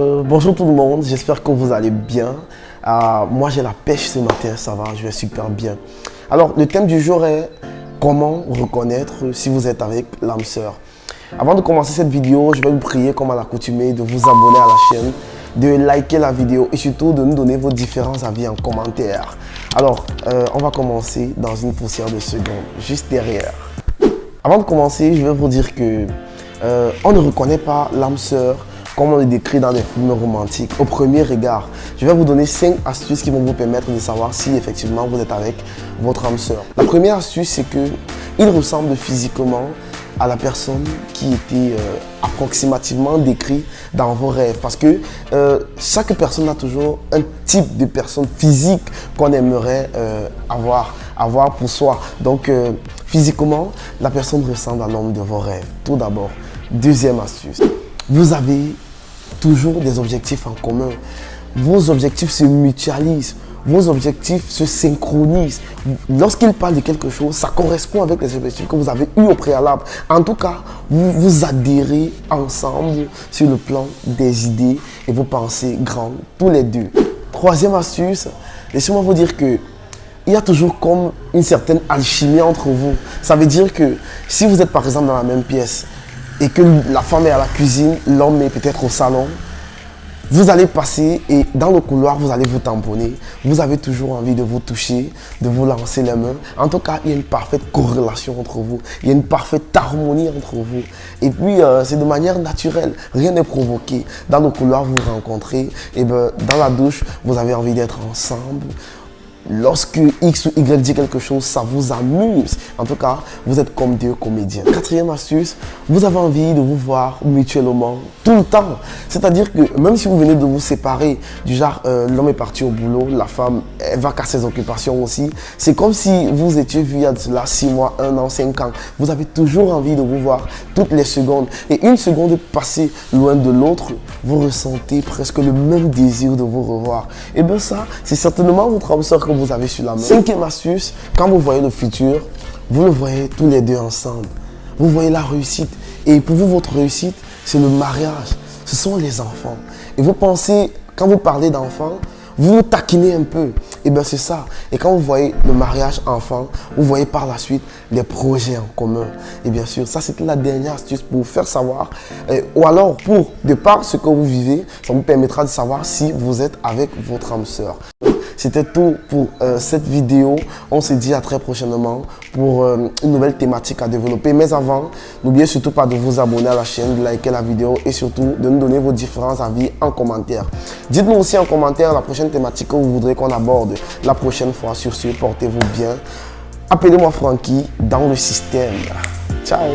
Bonjour tout le monde, j'espère que vous allez bien. Moi j'ai la pêche ce matin, ça va, je vais super bien. Alors le thème du jour est comment reconnaître si vous êtes avec l'âme sœur. Avant de commencer cette vidéo, je vais vous prier comme à l'accoutumée de vous abonner à la chaîne, de liker la vidéo et surtout de nous donner vos différents avis en commentaire. Alors on va commencer dans une poussière de secondes, juste derrière. Avant de commencer, je vais vous dire que on ne reconnaît pas l'âme sœur comme on le décrit dans les films romantiques au premier regard. Je vais vous donner 5 astuces qui vont vous permettre de savoir si effectivement vous êtes avec votre âme sœur. La première astuce, c'est qu'il ressemble physiquement à la personne qui était approximativement décrite dans vos rêves. Parce que chaque personne a toujours un type de personne physique qu'on aimerait avoir pour soi. Donc physiquement, la personne ressemble à l'homme de vos rêves. Tout d'abord. Deuxième astuce. Vous avez toujours des objectifs en commun. Vos objectifs se mutualisent. Vos objectifs se synchronisent. Lorsqu'il parle de quelque chose, ça correspond avec les objectifs que vous avez eus au préalable. En tout cas, vous vous adhérez ensemble sur le plan des idées et vous pensez grand tous les deux. Troisième astuce, laissez-moi vous dire que il y a toujours comme une certaine alchimie entre vous. Ça veut dire que si vous êtes par exemple dans la même pièce et que la femme est à la cuisine, l'homme est peut-être au salon, vous allez passer et dans le couloir, vous allez vous tamponner. Vous avez toujours envie de vous toucher, de vous lancer les mains. En tout cas, il y a une parfaite corrélation entre vous. Il y a une parfaite harmonie entre vous. Et puis, c'est de manière naturelle. Rien n'est provoqué. Dans le couloir, vous vous rencontrez. Et ben, dans la douche, vous avez envie d'être ensemble. Lorsque X ou Y dit quelque chose, ça vous amuse. En tout cas, vous êtes comme deux comédiens. Quatrième astuce, vous avez envie de vous voir mutuellement tout le temps. C'est-à-dire que même si vous venez de vous séparer, du genre l'homme est parti au boulot, la femme elle va qu'à ses occupations aussi. C'est comme si vous étiez vus il y a de cela 6 mois, 1 an, 5 ans. Vous avez toujours envie de vous voir toutes les secondes. Et une seconde passée loin de l'autre, vous ressentez presque le même désir de vous revoir. Et bien ça, c'est certainement votre âme sœur que vous avez sur la main. Cinquième astuce, quand vous voyez le futur, vous le voyez tous les deux ensemble. Vous voyez la réussite. Et pour vous, votre réussite, c'est le mariage. Ce sont les enfants. Et vous pensez, quand vous parlez d'enfants, vous vous taquinez un peu. Et bien c'est ça. Et quand vous voyez le mariage enfant, vous voyez par la suite les projets en commun. Et bien sûr, ça c'était la dernière astuce pour vous faire savoir. Ou alors, de par ce que vous vivez, ça vous permettra de savoir si vous êtes avec votre âme sœur. C'était tout pour cette vidéo. On se dit à très prochainement pour une nouvelle thématique à développer. Mais avant, n'oubliez surtout pas de vous abonner à la chaîne, de liker la vidéo et surtout de nous donner vos différents avis en commentaire. Dites-nous aussi en commentaire la prochaine thématique que vous voudrez qu'on aborde la prochaine fois. Sur ce, portez-vous bien. Appelez-moi Francky dans le système. Ciao!